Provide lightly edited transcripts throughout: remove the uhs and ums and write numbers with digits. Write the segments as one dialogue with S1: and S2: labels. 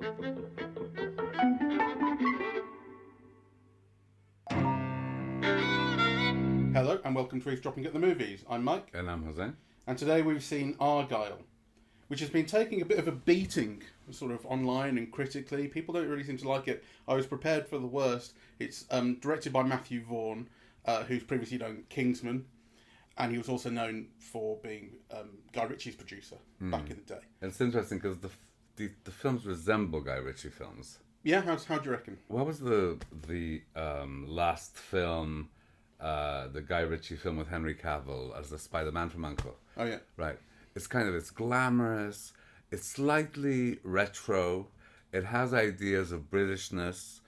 S1: Hello and welcome to Eavesdropping at the Movies. I'm Mike.
S2: And I'm José.
S1: And today we've seen Argylle, which has been taking a bit of a beating sort of online and critically. People don't really seem to like it. I was prepared for the worst. It's directed by Matthew Vaughn, who's previously done Kingsman, and he was also known for being Guy Ritchie's producer back in the day.
S2: And it's interesting because the films resemble Guy Ritchie films.
S1: Yeah, how do you reckon?
S2: What was the last film, the Guy Ritchie film with Henry Cavill as the Spider-Man from U.N.C.L.E.?
S1: Oh yeah.
S2: Right. It's glamorous, it's slightly retro, it has ideas of Britishness,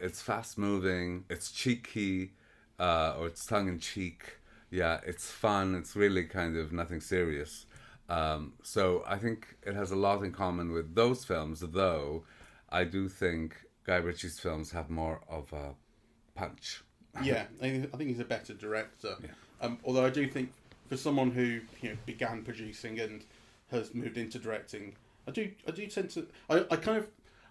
S2: it's fast-moving, it's cheeky, or it's tongue-in-cheek. Yeah, it's fun, it's really kind of nothing serious. So I think it has a lot in common with those films, though I do think Guy Ritchie's films have more of a punch.
S1: Yeah, I think he's a better director.
S2: Yeah.
S1: Although I do think for someone who began producing and has moved into directing, I do tend to I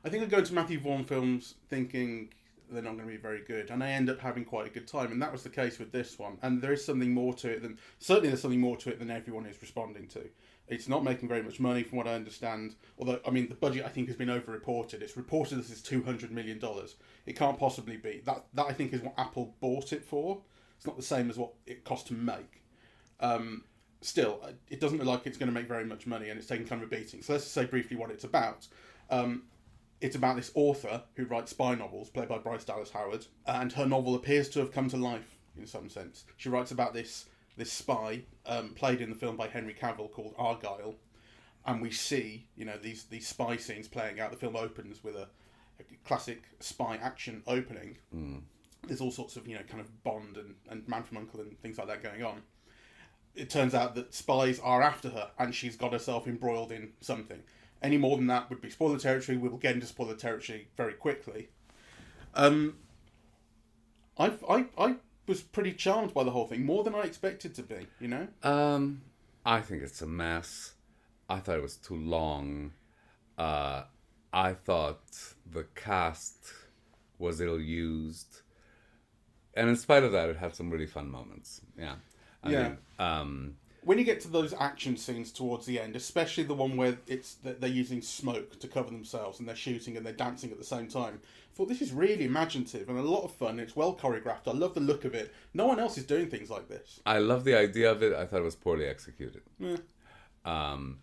S1: think I go into Matthew Vaughn films thinking they're not going to be very good, and I end up having quite a good time, and that was the case with this one. And there is something more to it than everyone is responding to. It's not making very much money from what I understand, although I mean the budget I think has been over-reported. It's reported this is $200 million. It can't possibly be. That I think is what Apple bought it for. It's not the same as what it cost to make. Still, it doesn't look like it's going to make very much money, and it's taking kind of a beating. So let's just say briefly what it's about. It's about this author who writes spy novels, played by Bryce Dallas Howard, and her novel appears to have come to life in some sense. She writes about this spy, played in the film by Henry Cavill, called Argylle, and we see these spy scenes playing out. The film opens with a classic spy action opening. There's all sorts of kind of Bond and Man from U.N.C.L.E. and things like that going on. It turns out that spies are after her, and she's got herself embroiled in something. Any more than that would be spoiler territory. We'll get into spoiler territory very quickly. I was pretty charmed by the whole thing, more than I expected to be.
S2: I think it's a mess. I thought it was too long. I thought the cast was ill-used. And in spite of that, it had some really fun moments. Yeah. I mean,
S1: when you get to those action scenes towards the end, especially the one where it's that they're using smoke to cover themselves and they're shooting and they're dancing at the same time, I thought this is really imaginative and a lot of fun. It's well choreographed. I love the look of it. No one else is doing things like this.
S2: I love the idea of it. I thought it was poorly executed.
S1: Yeah.
S2: And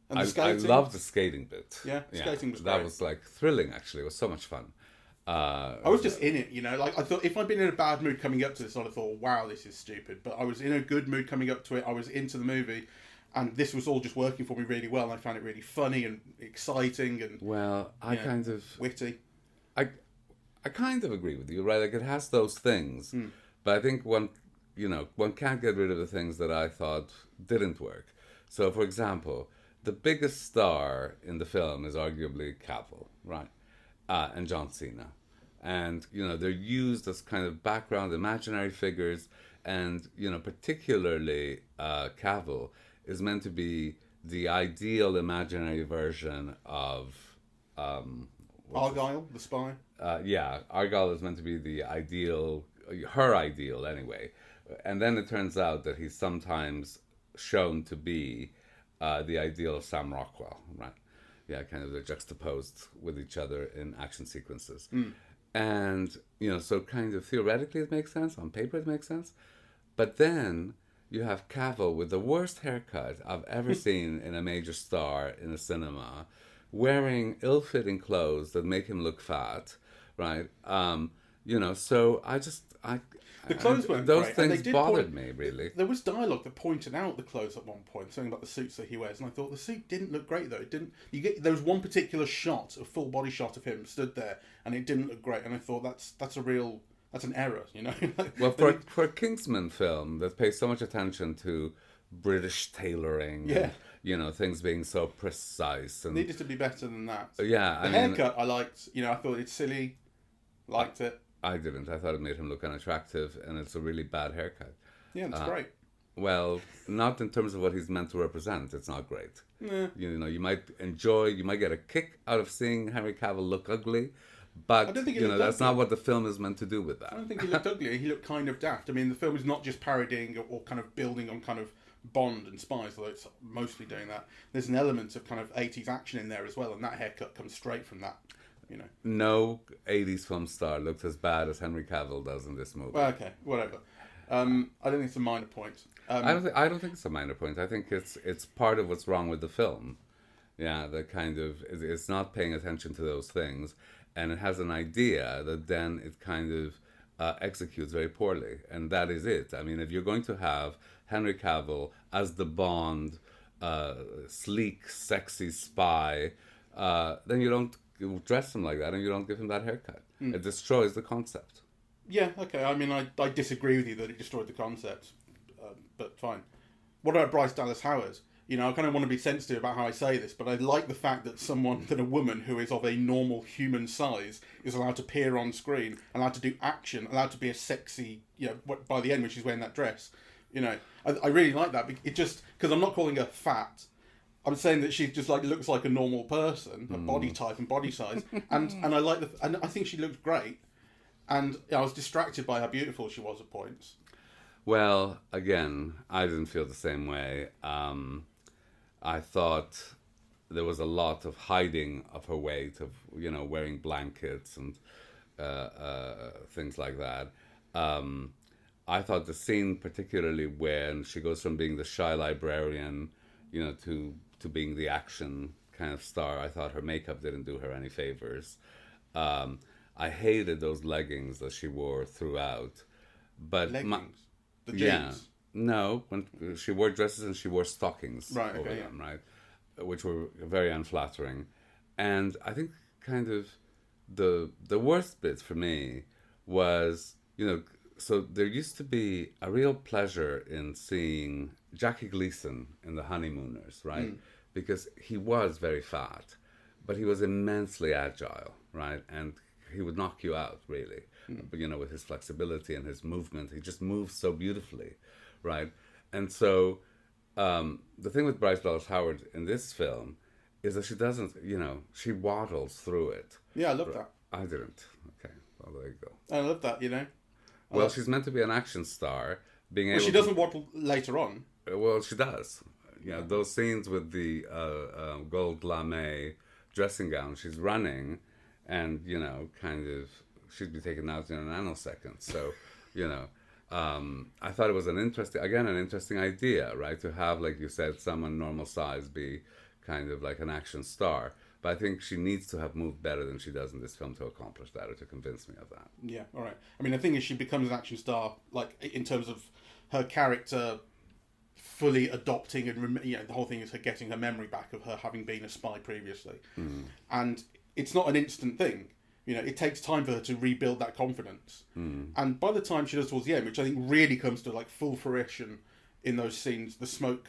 S1: the
S2: I
S1: skating?
S2: loved the skating bit.
S1: Yeah, skating was great.
S2: That was like thrilling, actually. It was so much fun.
S1: I was just in it, like I thought if I'd been in a bad mood coming up to this, I'd have thought, wow, this is stupid. But I was in a good mood coming up to it. I was into the movie, and this was all just working for me really well. And I found it really funny and exciting and
S2: kind of
S1: witty.
S2: I kind of agree with you, right? Like it has those things, but I think one can't get rid of the things that I thought didn't work. So, for example, the biggest star in the film is arguably Cavill, right? And John Cena. And, they're used as kind of background imaginary figures. And, particularly Cavill is meant to be the ideal imaginary version of...
S1: Argylle, the spy?
S2: Argylle is meant to be the ideal, her ideal anyway. And then it turns out that he's sometimes shown to be the ideal of Sam Rockwell, right? Yeah, kind of they're juxtaposed with each other in action sequences. And, so kind of theoretically it makes sense, on paper it makes sense. But then you have Cavill with the worst haircut I've ever seen in a major star in a cinema, wearing ill-fitting clothes that make him look fat, right? So
S1: the clothes weren't
S2: those
S1: great.
S2: things bothered me, really.
S1: There was dialogue that pointed out the clothes at one point, something about the suits that he wears, and I thought the suit didn't look great though. It didn't. There was one particular shot, a full body shot of him stood there, and it didn't look great. And I thought that's an error,
S2: Well, for a Kingsman film that pays so much attention to British tailoring, and, things being so precise, and
S1: needed to be better than that.
S2: Yeah,
S1: the haircut I liked. I thought it's silly. Liked it.
S2: I didn't. I thought it made him look unattractive, and it's a really bad haircut.
S1: Yeah, it's great.
S2: Well, not in terms of what he's meant to represent. It's not great.
S1: Yeah.
S2: You know, you might get a kick out of seeing Henry Cavill look ugly,
S1: I
S2: but
S1: don't think he
S2: you know
S1: looked
S2: that's
S1: ugly.
S2: not what the film is meant to do with
S1: I
S2: that.
S1: don't think he looked ugly. He looked kind of daft. I mean, the film is not just parodying or kind of building on kind of Bond and spies, although it's mostly doing that. There's an element of kind of 80s action in there as well, and that haircut comes straight from that, you know.
S2: No 80s film star looked as bad as Henry Cavill does in this movie.
S1: Well, okay, whatever. I don't think it's a minor point.
S2: I don't think it's a minor point. I think it's part of what's wrong with the film. Yeah, that kind of it's not paying attention to those things, and it has an idea that then it kind of executes very poorly, and that is it. I mean, if you're going to have Henry Cavill as the Bond, sleek, sexy spy, then you don't dress him like that, and you don't give him that haircut. It destroys the concept.
S1: Yeah, okay. I mean, I disagree with you that it destroyed the concept, but fine. What about Bryce Dallas Howard? You know, I kind of want to be sensitive about how I say this, but I like the fact that a woman who is of a normal human size is allowed to appear on screen, allowed to do action, allowed to be a sexy, you know, by the end when she's wearing that dress. You know, I really like that. It just, because I'm not calling her fat. I'm saying that she just like looks like a normal person, a body type and body size, and I like and I think she looks great. And I was distracted by how beautiful she was at points.
S2: Well, again, I didn't feel the same way. I thought there was a lot of hiding of her weight, of wearing blankets and things like that. I thought the scene, particularly when she goes from being the shy librarian, to being the action kind of star, I thought her makeup didn't do her any favors. I hated those leggings that she wore throughout, but
S1: Leggings, the jeans.
S2: yeah, no, when she wore dresses and she wore stockings
S1: Right,
S2: over
S1: okay,
S2: them, right, which were very unflattering. And I think kind of the worst bit for me was, so there used to be a real pleasure in seeing Jackie Gleason in The Honeymooners, right? Because he was very fat, but he was immensely agile, right? And he would knock you out, really. But, with his flexibility and his movement, he just moves so beautifully, right? And so the thing with Bryce Dallas Howard in this film is that she doesn't, she waddles through it.
S1: Yeah, I love that.
S2: I didn't. Okay, well, there you go.
S1: I love that, you know.
S2: Well, she's meant to be an action star. Being able
S1: Well, she doesn't waddle later on.
S2: Well, she does. Yeah, those scenes with the gold lame dressing gown, she's running, and kind of she'd be taken out in a nanosecond. So, I thought it was an interesting idea, right? To have, like you said, someone normal size be kind of like an action star. But I think she needs to have moved better than she does in this film to accomplish that, or to convince me of that.
S1: Yeah, all right. I mean, the thing is, she becomes an action star, like, in terms of her character fully adopting and, the whole thing is her getting her memory back of her having been a spy previously. And it's not an instant thing. It takes time for her to rebuild that confidence. And by the time she does towards the end, which I think really comes to, like, full fruition in those scenes, the smoke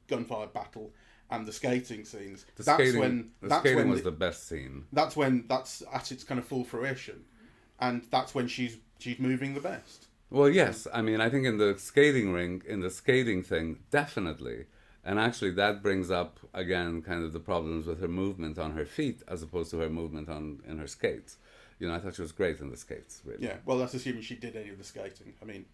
S1: gunfire battle and the skating scenes.
S2: The skating was the best scene.
S1: That's when that's at its kind of full fruition, and that's when she's moving the best.
S2: Well, yes. I mean, I think in the skating ring, in the skating thing, definitely. And actually, that brings up again kind of the problems with her movement on her feet as opposed to her movement in her skates. I thought she was great in the skates. Really.
S1: Yeah. Well, that's assuming she did any of the skating. I mean,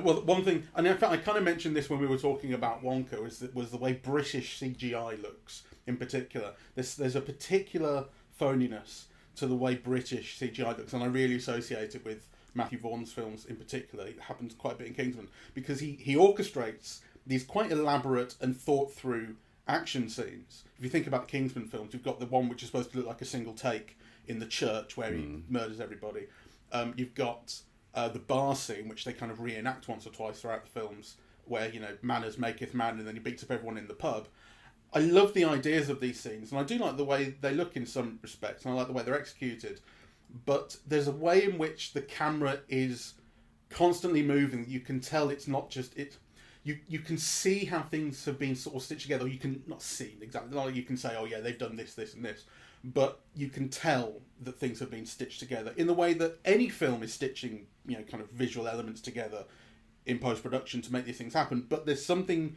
S1: well, one thing, and in fact, I kind of mentioned this when we were talking about Wonka, was the way British CGI looks in particular. There's a particular phoniness to the way British CGI looks, and I really associate it with Matthew Vaughn's films in particular. It happens quite a bit in Kingsman because he orchestrates these quite elaborate and thought through action scenes. If you think about the Kingsman films, you've got the one which is supposed to look like a single take in the church where he murders everybody. You've got the bar scene, which they kind of reenact once or twice throughout the films, where manners maketh man, and then he beats up everyone in the pub. I love the ideas of these scenes, and I do like the way they look in some respects, and I like the way they're executed. But there's a way in which the camera is constantly moving. You can tell it's not just it. You can see how things have been sort of stitched together. You can not see exactly. Like you can say, oh yeah, they've done this, this, and this. But you can tell that things have been stitched together in the way that any film is stitching, kind of visual elements together in post-production to make these things happen. But there's something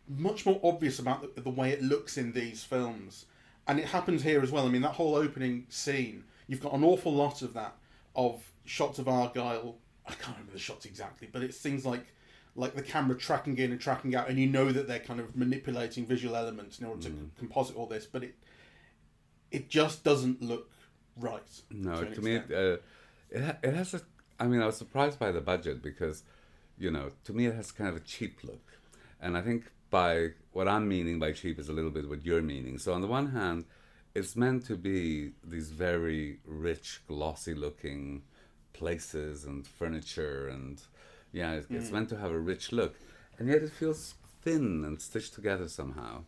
S1: much more obvious about the way it looks in these films. And it happens here as well. I mean, that whole opening scene, you've got an awful lot of that, of shots of Argylle. I can't remember the shots exactly, but it's things like the camera tracking in and tracking out, and you know that they're kind of manipulating visual elements in order to composite all this, but it just doesn't look right.
S2: No, to me, it has a... I mean, I was surprised by the budget because, to me it has kind of a cheap look. And I think by what I'm meaning by cheap is a little bit what you're meaning. So on the one hand, it's meant to be these very rich, glossy-looking places and furniture, and it's meant to have a rich look, and yet it feels thin and stitched together somehow.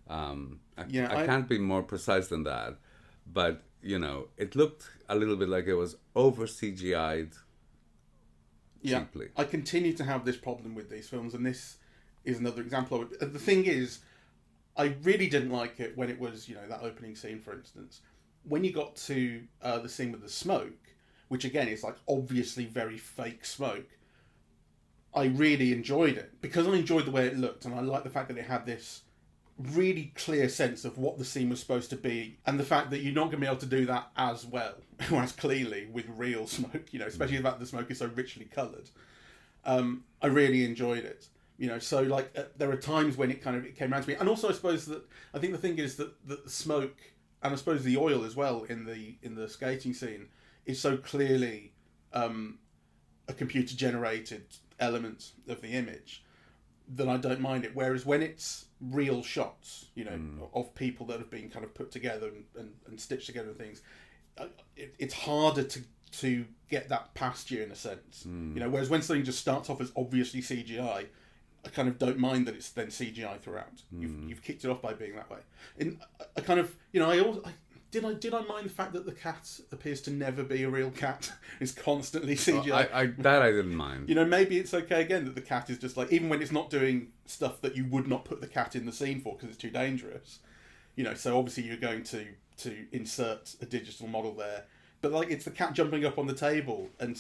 S2: I can't be more precise than that, but it looked a little bit like it was over CGI'd cheaply.
S1: I continue to have this problem with these films, and this is another example of it. The thing is, I really didn't like it when it was, that opening scene, for instance. When you got to the scene with the smoke, which again is like obviously very fake smoke, I really enjoyed it because I enjoyed the way it looked, and I liked the fact that it had this really clear sense of what the scene was supposed to be, and the fact that you're not going to be able to do that as well or as clearly with real smoke, especially the fact that the smoke is so richly coloured. I really enjoyed it. So like there are times when it came around to me, and also I suppose that I think the thing is that the smoke, and I suppose the oil as well in the skating scene, is so clearly a computer generated element of the image that I don't mind it. Whereas when it's real shots, of people that have been kind of put together and stitched together and things, it's harder to get that past you in a sense. Whereas when something just starts off as obviously CGI, I kind of don't mind that it's then CGI throughout. You've kicked it off by being that way. And I kind of, Did I mind the fact that the cat appears to never be a real cat? It's constantly CGI.
S2: I didn't mind.
S1: Maybe it's okay again that the cat is just like, even when it's not doing stuff that you would not put the cat in the scene for because it's too dangerous. So obviously you're going to insert a digital model there. But like, it's the cat jumping up on the table and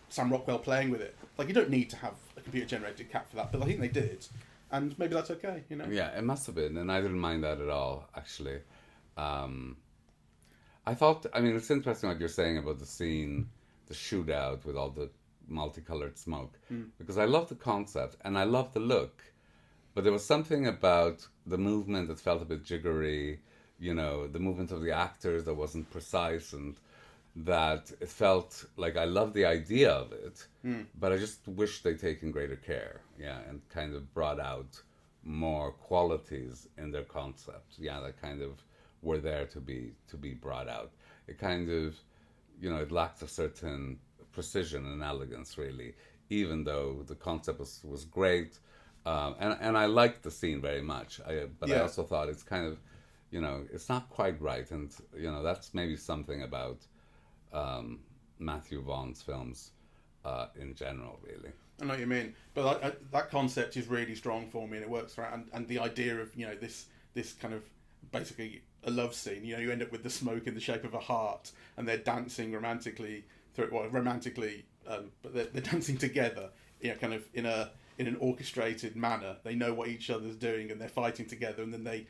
S1: Sam Rockwell playing with it. Like, you don't need to have a computer generated cat for that, but I think they did, and maybe that's okay.
S2: Yeah, it must have been, and I didn't mind that at all, actually. I thought, it's interesting what you're saying about the scene, the shootout with all the multicolored smoke, because I love the concept and I love the look, but there was something about the movement that felt a bit jiggery, the movement of the actors that wasn't precise, and that it felt like I loved the idea of it, but I just wish they'd taken greater care, and kind of brought out more qualities in their concept, that kind of were there to be brought out. It kind of, it lacked a certain precision and elegance, really, even though the concept was great, and I liked the scene very much. But I also thought it's kind of, it's not quite right, and that's maybe something about Matthew Vaughn's films in general, really.
S1: I know what you mean, but that concept is really strong for me, and it works throughout. And the idea of this kind of basically a love scene. You end up with the smoke in the shape of a heart, and they're dancing romantically through it. Well, but they're dancing together. Kind of in an orchestrated manner. They know what each other's doing, and they're fighting together. And then they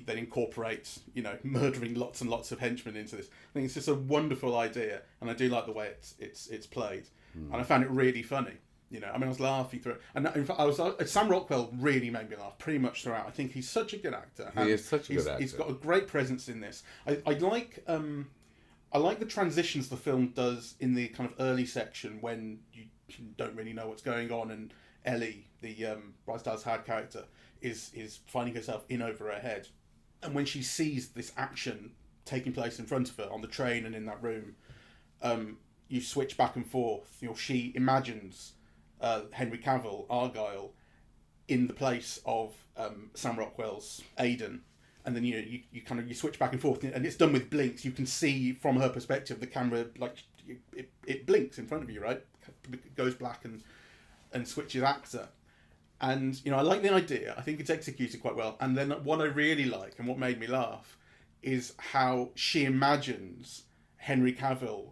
S1: incorporate murdering lots and lots of henchmen into this. I think it's just a wonderful idea, and I do like the way it's played. And I found it really funny. I was laughing through it, and in fact, Sam Rockwell really made me laugh pretty much throughout. I think he's such a good actor.
S2: He is such a good actor.
S1: He's got a great presence in this. I like the transitions the film does in the kind of early section when you don't really know what's going on, and Ellie, the Bryce Dallas Howard character, is finding herself in over her head, and when she sees this action taking place in front of her on the train and in that room, you switch back and forth. She imagines Henry Cavill, Argylle, in the place of Sam Rockwell's Aidan, and then you switch back and forth, and it's done with blinks. You can see from her perspective the camera, like it blinks in front of you, right? It goes black and switches actor, and I like the idea. I think it's executed quite well. And then what I really like and what made me laugh is how she imagines Henry Cavill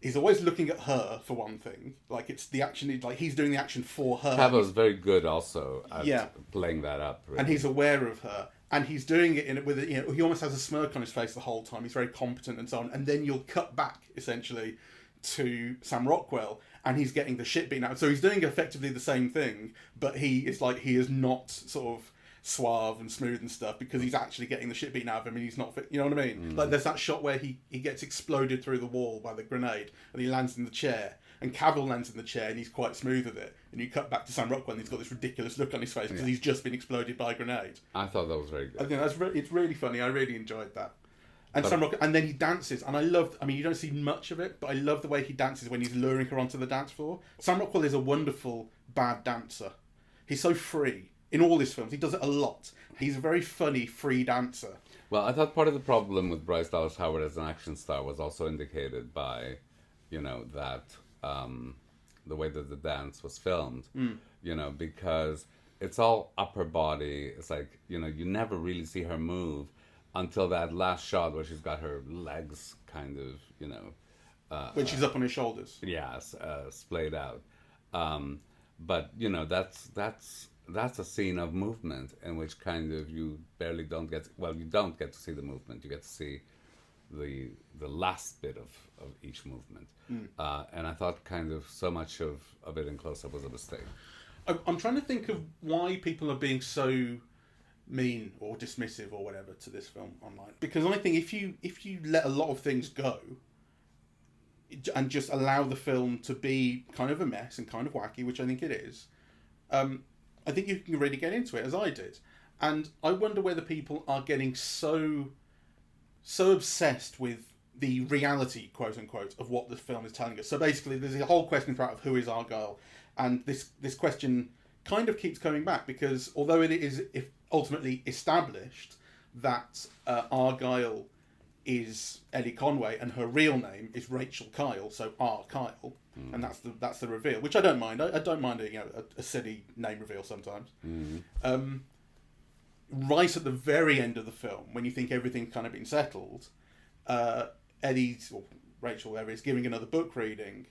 S1: he's always looking at her for one thing. Like it's the action, like he's doing the action for her.
S2: Cavill's very good also at playing that up. Really.
S1: And he's aware of her. And he's doing it with he almost has a smirk on his face the whole time. He's very competent and so on. And then you'll cut back essentially to Sam Rockwell, and he's getting the shit beaten out. So he's doing effectively the same thing, but he is not sort of suave and smooth and stuff, because he's actually getting the shit beaten out of him, and he's not fit. You know what I mean? Like there's that shot where he gets exploded through the wall by the grenade, and he lands in the chair, and Cavill lands in the chair, and he's quite smooth with it. And you cut back to Sam Rockwell, and he's got this ridiculous look on his face because he's just been exploded by a grenade.
S2: I thought that was very good.
S1: I think it's really funny. I really enjoyed that. And Sam Rockwell, and then he dances, and I mean, you don't see much of it, but I love the way he dances when he's luring her onto the dance floor. Sam Rockwell is a wonderful bad dancer. He's so free in all his films. He does it a lot. He's a very funny, free dancer.
S2: Well, I thought part of the problem with Bryce Dallas Howard as an action star was also indicated by, that the way that the dance was filmed, because it's all upper body. It's like, you never really see her move until that last shot where she's got her legs kind of,
S1: when she's up on his shoulders.
S2: Yes, splayed out. But, that's a scene of movement in which kind of you barely don't get, you don't get to see the movement. You get to see the last bit of each movement. And I thought kind of so much of it in close-up was a mistake.
S1: I'm trying to think of why people are being so mean or dismissive or whatever to this film online. Because I think if you let a lot of things go and just allow the film to be kind of a mess and kind of wacky, which I think it is, I think you can really get into it, as I did. And I wonder whether people are getting so obsessed with the reality, quote unquote, of what the film is telling us. So basically, there's a whole question throughout of who is Argylle, and this question kind of keeps coming back, because although it is ultimately established that Argylle is Ellie Conway and her real name is Rachel Kyle, so R. Kyle, and that's the reveal, which I don't mind. I don't mind a silly name reveal sometimes. Right at the very end of the film, when you think everything's kind of been settled, Rachel there is giving another book reading,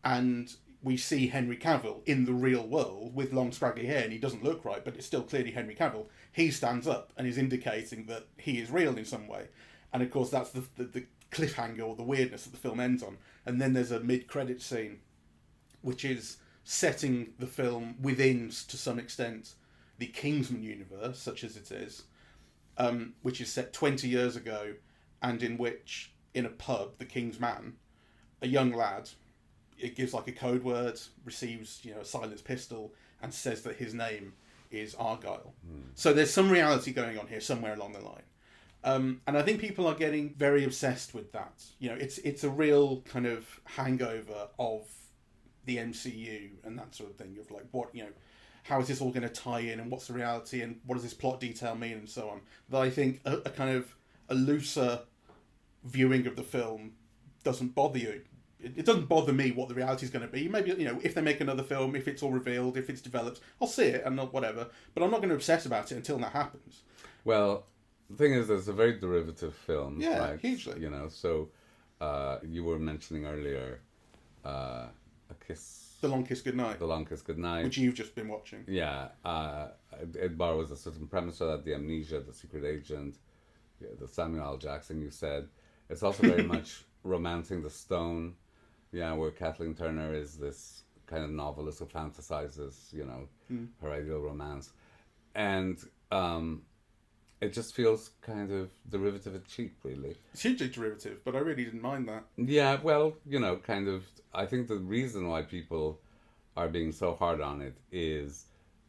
S1: and we see Henry Cavill in the real world with long scraggly hair, and he doesn't look right, but it's still clearly Henry Cavill. He stands up and is indicating that he is real in some way. And of course that's the cliffhanger or the weirdness that the film ends on. And then there's a mid-credit scene which is setting the film within, to some extent, the Kingsman universe, such as it is, which is set 20 years ago, and in which, in a pub, the King's Man, a young lad, it gives like a code word, receives a silenced pistol, and says that his name is Argylle. So there's some reality going on here somewhere along the line. And I think people are getting very obsessed with that. It's a real kind of hangover of the MCU and that sort of thing, of like, what, how is this all going to tie in, and what's the reality, and what does this plot detail mean, and so on. That I think a kind of a looser viewing of the film doesn't bother you. It doesn't bother me what the reality is going to be. Maybe, if they make another film, if it's all revealed, if it's developed, I'll see it and not whatever. But I'm not going to obsess about it until that happens.
S2: Well, the thing is, it's a very derivative film.
S1: Yeah,
S2: right?
S1: hugely.
S2: So you were mentioning earlier A Kiss...
S1: The Long Kiss Goodnight.
S2: The Long Kiss Goodnight.
S1: Which you've just been watching.
S2: Yeah. It borrows a certain premise of that, the amnesia, the secret agent, the Samuel L. Jackson, you said. It's also very much romancing the stone, where Kathleen Turner is this kind of novelist who fantasizes, her ideal romance. And it just feels kind of derivative and cheap, really.
S1: It's hugely derivative, but I really didn't mind that.
S2: Yeah, well, kind of, I think the reason why people are being so hard on it is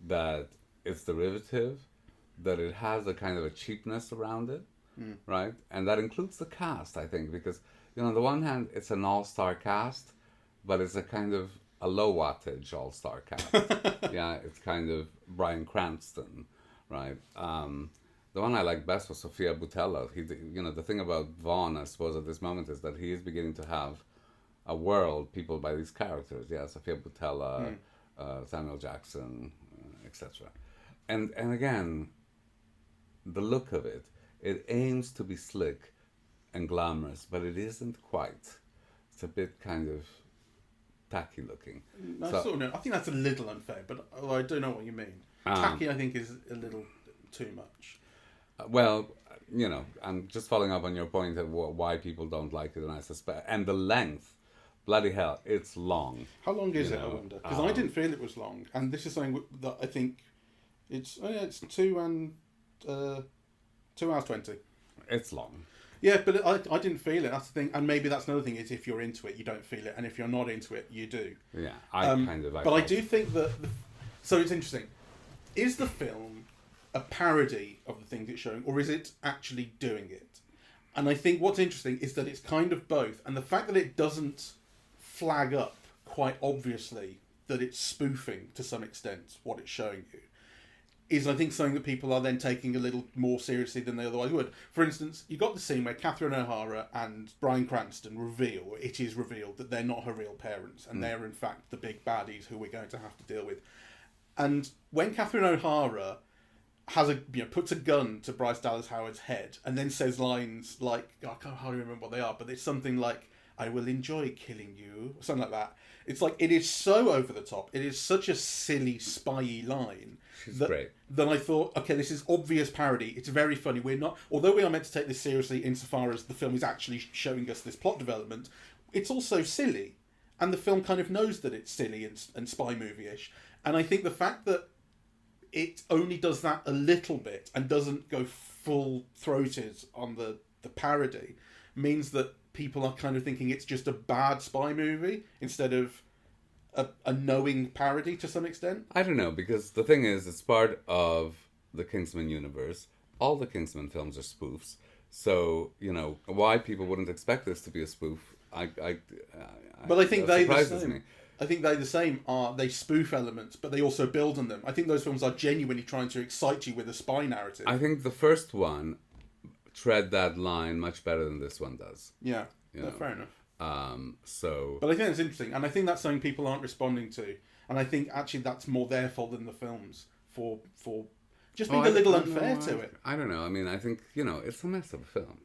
S2: that it's derivative, that it has a kind of a cheapness around it, right? And that includes the cast, I think, because, on the one hand, it's an all-star cast, but it's a kind of a low-wattage all-star cast. It's kind of Bryan Cranston, right? The one I liked best was Sofia Boutella. The thing about Vaughn, I suppose, at this moment is that he is beginning to have a world peopled by these characters. Yeah, Sofia Boutella, Samuel Jackson, etc. And again, the look of it aims to be slick and glamorous, but it isn't quite. It's a bit kind of tacky looking.
S1: I
S2: So-
S1: sort of know. I think that's a little unfair, but I don't know what you mean. Tacky, I think, is a little too much.
S2: Well, I'm just following up on your point of why people don't like it, and I suspect, and the length, bloody hell, it's long.
S1: How long is it, I wonder? Because I didn't feel it was long, and this is something that I think it's 2 hours 20.
S2: It's long.
S1: Yeah, but I didn't feel it. That's the thing, and maybe that's another thing is if you're into it, you don't feel it, and if you're not into it, you do.
S2: Yeah,
S1: But I do think that. So it's interesting. Is the film a parody of the things it's showing, or is it actually doing it? And I think what's interesting is that it's kind of both, and the fact that it doesn't flag up quite obviously that it's spoofing to some extent what it's showing you is, I think, something that people are then taking a little more seriously than they otherwise would. For instance, you got the scene where Catherine O'Hara and Bryan Cranston it is revealed that they're not her real parents, and they're in fact the big baddies who we're going to have to deal with. And when Catherine O'Hara puts a gun to Bryce Dallas Howard's head and then says lines like, I can't hardly remember what they are, but it's something like, "I will enjoy killing you," or something like that. It's like, it is so over the top. It is such a silly, spy-y line.
S2: She's great.
S1: Then I thought, okay, this is obvious parody. It's very funny. Although we are meant to take this seriously insofar as the film is actually showing us this plot development, it's also silly. And the film kind of knows that it's silly and spy movie-ish. And I think the fact that it only does that a little bit and doesn't go full-throated on the parody means that people are kind of thinking it's just a bad spy movie instead of a knowing parody to some extent.
S2: I don't know, because the thing is, it's part of the Kingsman universe. All the Kingsman films are spoofs. So, why people wouldn't expect this to be a spoof,
S1: But I think they the
S2: surprises
S1: same.
S2: me.
S1: I think they the same are they spoof elements, but they also build on them. I think those films are genuinely trying to excite you with a spy narrative.
S2: I think the first one tread that line much better than this one does.
S1: Yeah, fair enough. But I think that's interesting, and I think that's something people aren't responding to, and I think actually that's more their fault than the films for just being a little unfair to it.
S2: I don't know. I mean, I think it's a mess of a film.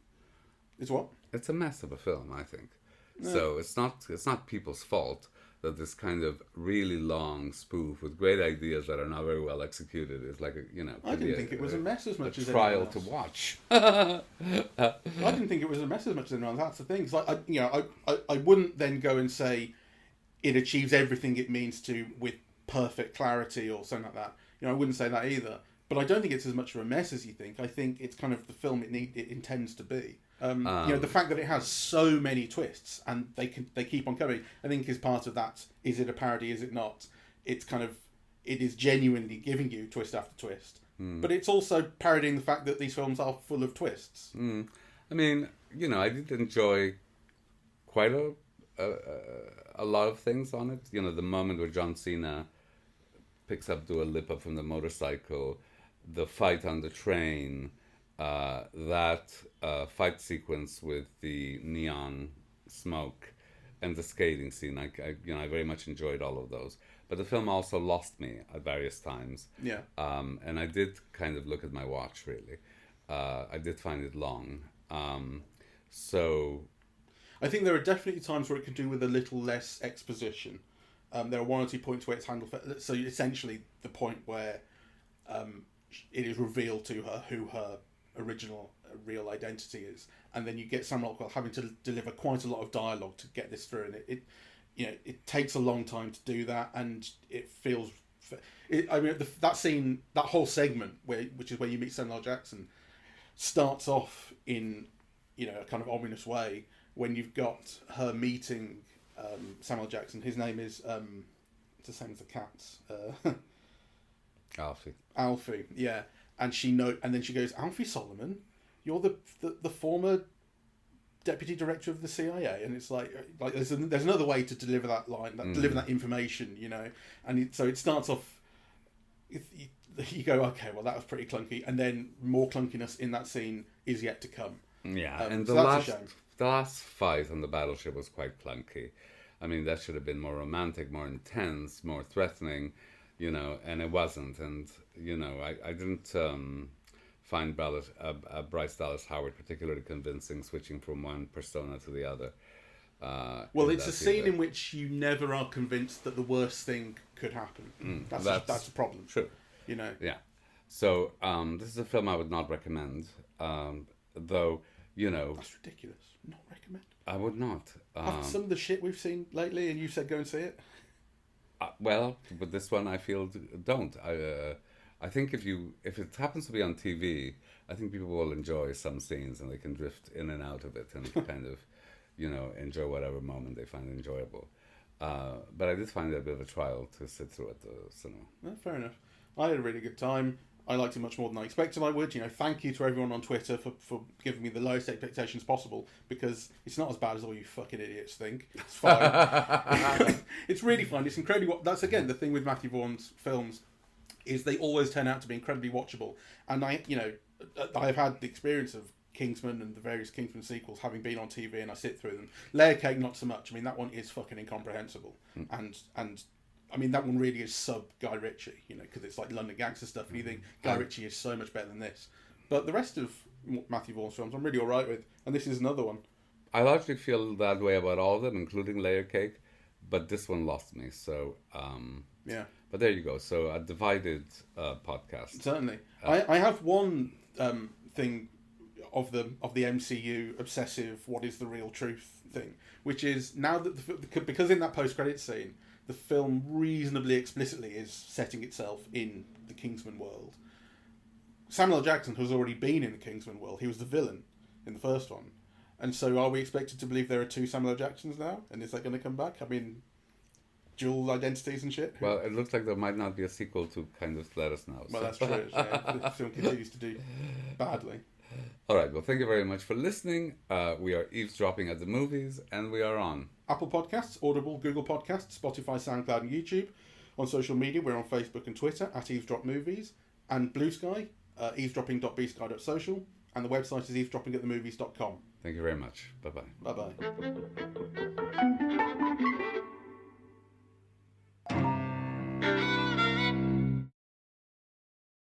S1: It's what?
S2: It's a mess of a film, I think. Yeah. So it's not people's fault that this kind of really long spoof with great ideas that are not very well executed is like
S1: I didn't think it was a mess as much as
S2: trial
S1: anyone else.
S2: to watch.
S1: I didn't think it was a mess as much as anyone else. That's the thing. I wouldn't then go and say it achieves everything it means to with perfect clarity or something like that. I wouldn't say that either. But I don't think it's as much of a mess as you think. I think it's kind of the film it intends to be. The fact that it has so many twists and they keep on coming, I think is part of that. Is it a parody? Is it not? It is genuinely giving you twist after twist, but it's also parodying the fact that these films are full of twists.
S2: I mean, I did enjoy quite a lot of things on it. The moment where John Cena picks up Dua Lipa from the motorcycle, the fight on the train. That fight sequence with the neon smoke and the skating scene, I very much enjoyed all of those. But the film also lost me at various times.
S1: Yeah.
S2: And I did kind of look at my watch, really. I did find it long. So
S1: I think there are definitely times where it could do with a little less exposition. There are one or two points where it's handled. So essentially, the point where it is revealed to her who her original real identity is, and then you get Sam Rockwell having to deliver quite a lot of dialogue to get this through, and it takes a long time to do that, and it feels. That scene, that whole segment which is where you meet Samuel L. Jackson, starts off in a kind of ominous way when you've got her meeting Samuel L. Jackson. His name is it's the same as the cat's. Alfie, yeah. And and then she goes, "Alfie Solomon, you're the former deputy director of the CIA," and it's like there's another way to deliver that line, deliver that information, and so it starts off. You go, okay, well that was pretty clunky, and then more clunkiness in that scene is yet to come.
S2: Yeah, and
S1: so
S2: the last fight on the battleship was quite clunky. I mean, that should have been more romantic, more intense, more threatening. And it wasn't. And, I didn't find Bryce Dallas Howard particularly convincing, switching from one persona to the other.
S1: Well, it's a scene in which you never are convinced that the worst thing could happen. That's a problem.
S2: True.
S1: You know.
S2: Yeah. So this is a film I would not recommend, though. You know.
S1: That's ridiculous. Not recommend.
S2: I would not.
S1: After some of the shit we've seen lately, and you said go and see it.
S2: Well, but this one I feel don't. I think if it happens to be on TV, I think people will enjoy some scenes and they can drift in and out of it and kind of, you know, enjoy whatever moment they find enjoyable. But I did find it a bit of a trial to sit through at the cinema.
S1: No, fair enough. I had a really good time. I liked it much more than I expected I would. You know, thank you to everyone on Twitter for giving me the lowest expectations possible, because it's not as bad as all you fucking idiots think. It's fine. It's really fun. It's incredibly... That's, again, the thing with Matthew Vaughn's films, is they always turn out to be incredibly watchable. And I've had the experience of Kingsman and the various Kingsman sequels having been on TV, and I sit through them. Layer Cake, not so much. I mean, that one is fucking incomprehensible. And I mean, that one really is sub Guy Ritchie, you know, because it's like London gangster stuff, and you think Guy Ritchie is so much better than this. But the rest of Matthew Vaughn's films I'm really alright with, and this is another one.
S2: I largely feel that way about all of them, including Layer Cake, but this one lost me, so...
S1: yeah.
S2: But there you go. So a divided podcast.
S1: Certainly. I have one thing of the MCU obsessive what is the real truth thing, which is now that because in that post-credits scene, the film reasonably explicitly is setting itself in the Kingsman world. Samuel L. Jackson has already been in the Kingsman world. He was the villain in the first one. And so are we expected to believe there are two Samuel L. Jacksons now? And is that going to come back? I mean... dual identities and shit.
S2: Well, it looks like there might not be a sequel to kind of let us know.
S1: Well, that's true. Yeah. The film continues to do badly.
S2: All right. Well, thank you very much for listening. We are Eavesdropping at the Movies, and we are on
S1: Apple Podcasts, Audible, Google Podcasts, Spotify, SoundCloud, and YouTube. On social media, we're on Facebook and Twitter at Eavesdrop Movies, and Blue Sky, eavesdropping.bsky.social, and the website is eavesdroppingatthemovies.com.
S2: Thank you very much. Bye-bye.
S1: Bye-bye.